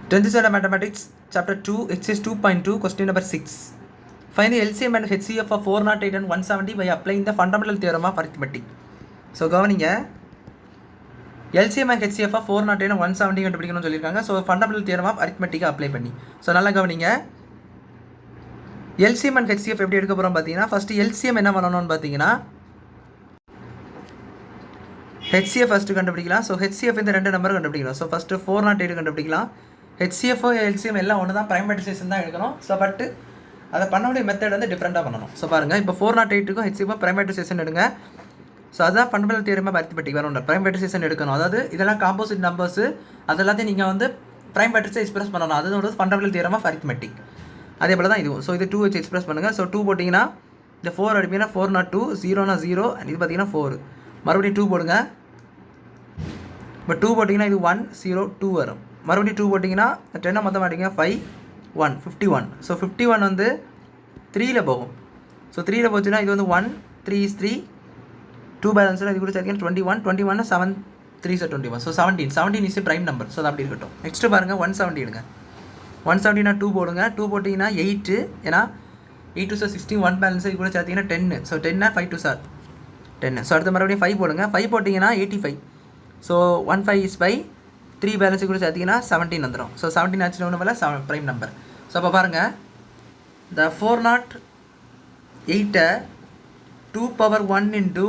10th standard mathematics chapter 2 exercise 2.2 question number 6. Find the LCM and HCF of 408 and 170 by applying the fundamental theorem of arithmetic. So கவனிங்க LCM and HCF of 408 and 170 கண்டுபிடிக்கணும்னு சொல்லியிருக்காங்க. So fundamental theorem of அரித்மெட்டிக்கை apply பண்ணி so நல்லா கவனிங்க. LCM and HCF எப்படி எடுக்க போகிறோம் பார்த்தீங்கன்னா ஃபஸ்ட்டு LCM என்ன பண்ணணும்னு பார்த்தீங்கன்னா HCF ஃபஸ்ட்டு கண்டுபிடிக்கலாம். ஸோ HCF இந்த ரெண்டு நம்பர் கண்டுபிடிக்கலாம். ஸோ ஃபஸ்ட்டு 408 கண்டுபிடிக்கலாம். HCF LCM எல்லாம் ஒன்று தான், ப்ரைம் ஃபேக்டரைசேஷன் தான் எடுக்கணும். ஸோ பட்டு அதை பண்ணக்கூடிய மெத்தட் வந்து டிஃப்ரெண்ட்டாக பண்ணணும். ஸோ பாருங்கள், இப்போ 408க்கும் HCF ப்ரைம் ஃபேக்டரைசேஷன் எடுங்க. ஸோ அதுதான் ஃபண்டமெண்டல் தியரம் ஆஃப் அரித்மெட்டிக். வேறு ஒன்று ப்ரைம் ஃபேக்டரைசேஷன் எடுக்கணும். அதாவது இதெல்லாம் காம்போசிட் நம்பர்ஸு, அது எல்லாத்தையும் நீங்கள் வந்து ப்ரைம் ஃபேக்டர்ஸை எக்ஸ்பிரஸ் பண்ணணும். அது வந்து ஃபண்டமெண்டல் தியரம் ஆஃப் அரித்மெட்டிக். அதே போல் தான் இதுவும். ஸோ இது 2 வச்சு எக்ஸ்பிரஸ் பண்ணுங்கள். ஸோ 2 போட்டிங்கன்னா இந்த 4 அடிப்பீங்கன்னா 402, 0னா 0, இது பார்த்தீங்கன்னா 4. மறுபடியும் 2 போடுங்க. இப்போ 2 போட்டிங்கன்னா இது 1 0 2 வரும். மறுபடியும் 2 போட்டிங்கன்னா 10 மொத்தம் மாட்டிங்கன்னா 5 1 51. ஸோ 51 வந்து 3ல் போகும். ஸோ 3ல் போச்சுன்னா இது வந்து 1 3 is 3, 2 பேலன்ஸில் இது கூட சேர்த்திங்கன்னா 21 21 7 3 is 21. So 17 is prime number. So அது அப்படி இருக்கட்டும். நெக்ஸ்ட்டு பாருங்கள் 170 எடுங்க. 170னா 2 போடுங்க. 2 போட்டிங்கன்னா 8, ஏன்னா 8 2 16 1 பேலன்ஸ் இது கூட சேர்த்திங்கன்னா 10. So 10னா 5 2 sir 10. ஸோ அடுத்த மறுபடியும் 5 போடுங்க. 5 போட்டிங்கன்னா 85. ஸோ 15 is 5, 3 பேலன்ஸு கூட சேர்த்திங்கன்னா 17 வந்துடும். ஸோ 17 ஆச்சு ஒன்று மேலே ப்ரைம் நம்பர். ஸோ அப்போ பாருங்கள், இந்த 408 2 power 1 into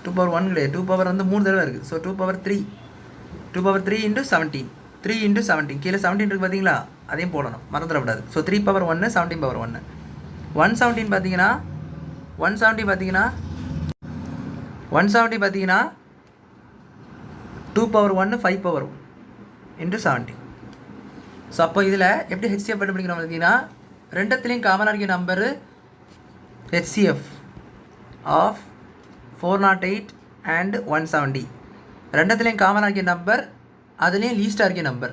2 power 1 கிடையாது, 2 power வந்து 3 தடவை இருக்குது. ஸோ 2 power 3 into 17, 3 into 17 கீழே 17 இருக்குது பார்த்தீங்களா, அதையும் போடணும், மறந்துடக்கூடாது. ஸோ 3 power 1 17 power 1 170 பார்த்தீங்கன்னா 2 power 1 5 power 1 into 70. ஸோ அப்போ இதில் எப்படி HCF கண்டுபிடிக்கணும் பார்த்தீங்கன்னா, ரெண்டுத்துலேயும் காமனாக இருக்க நம்பரு HCF ஆஃப் 408 and 170. ரெண்டுத்துலேயும் காமனாக இருக்க நம்பர், அதுலேயும் லீஸ்ட்டாக இருக்க நம்பர்.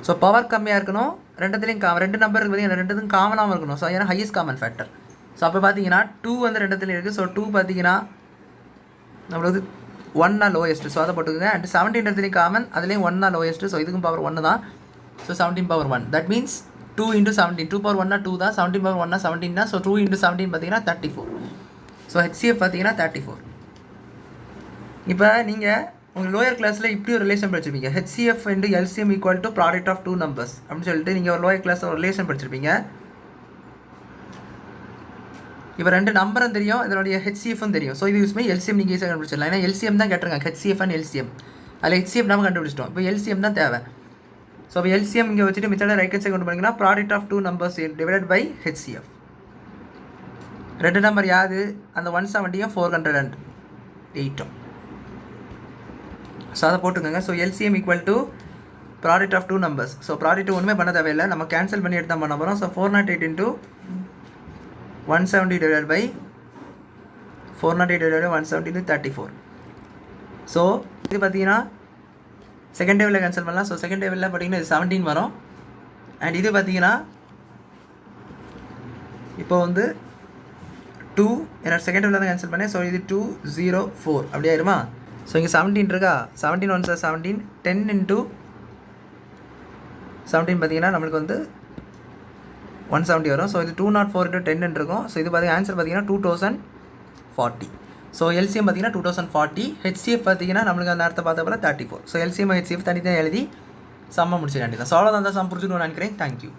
ஸோ பவர் கம்மியாக இருக்கணும். ரெண்டுத்துலேயும் ரெண்டு நம்பர் பார்த்தீங்கன்னா ரெண்டுத்துக்கும் காமனாகவும் இருக்கணும். ஸோ ஏன்னா ஹையஸ்ட் காமன் ஃபேக்டர். ஸோ அப்போ பார்த்தீங்கன்னா 2 வந்து ரெண்டுத்துலேயும் இருக்குது. ஸோ 2 பார்த்தீங்கன்னா நம்மளுக்கு 1 லோயஸ்ட்டு. ஸோ அதை போட்டுக்கோங்க. அண்ட் 17 இடத்துலையும் காமன், அதுலேயும் 1 லோயஸ்ட்டு. ஸோ இதுக்கும் பவர் 1 தான். So 17 power 1. That means 2 into 17. 2 power 1 2 தான். 17 power 1 17 தான். ஸோ 2 into 17 பார்த்தீங்கன்னா 34. ஸோ HCF பார்த்தீங்கன்னா 34. இப்போ நீங்கள் உங்கள் லோயர் கிளாஸில் இப்படி ஒரு ரிலேஷன் படிச்சிருப்பீங்க, HCF into LCM equal to product of two numbers அப்படின்னு சொல்லிட்டு நீங்கள் ஒரு லோயர் கிளாஸில் ஒரு ரிலேஷன் படிச்சிருப்பீங்க. இப்போ ரெண்டு நம்பரும் தெரியும், இதனுடைய HCFும் தெரியும். ஸோ இது யூஸ் பண்ணி LCM நீங்கள் ஈஸியாக கண்டுபிடிச்சிடலாம். ஏன்னா LCM தான் கேட்டிருக்காங்க, HCF and LCM. அதில் HCF நம்ம கண்டுபிடிச்சிட்டோம். இப்போ LCM தான் தேவை. ஸோ இப்போ LCM இங்கே வச்சுட்டு மிச்சம் ரைட் ஹேண்ட் சைடு கொண்டு போனீங்கன்னா product of 2 numbers divided by HCF. ரெண்டு நம்பர் யாது, அந்த 170யும் 408ம். ஸோ அதை போட்டுக்கோங்க. So LCM equal to product of 2 numbers. So product ஒன்றுமே பண்ண தேவையில்லை, நம்ம கேன்சல் பண்ணி எடுத்து தான் பண்ண போகிறோம். So 408 into 170 divided by 408 divided by 170 is 34. So இது பார்த்தீங்கன்னா செகண்ட் டேபிளில் கேன்சல் பண்ணலாம். ஸோ செகண்ட் டேபிளில் பார்த்தீங்கன்னா இது 17 வரும். அண்ட் இது பார்த்தீங்கன்னா இப்போ வந்து 2 என்னோட செகண்ட் டேபிளில் தான் கேன்சல் பண்ணேன். ஸோ இது 204 அப்படி ஆயிருமா. ஸோ இங்கே 17 இருக்கா, 17 1 17 10 into 17 பார்த்தீங்கன்னா நம்மளுக்கு வந்து 170 வரும். ஸோ இது 204 into 10 இருக்கும். ஸோ இது பார்த்தீங்கன்னா ஆன்சர் பார்த்தீங்கன்னா 2040. ஸோ LCM பார்த்தீங்கன்னா 2040. HCF பார்த்தீங்கன்னா நம்மளுக்கு அந்த நேரத்தை பார்த்த போல 34. ஸோ LCM HCF தனித்தனியாக எழுதி சம்மை முடிச்சிட வேண்டியதான். ஸோ அவ்வளோதான், சம் புரிஞ்சுக்கணும்னு நினைக்கிறேன். தேங்க்யூ.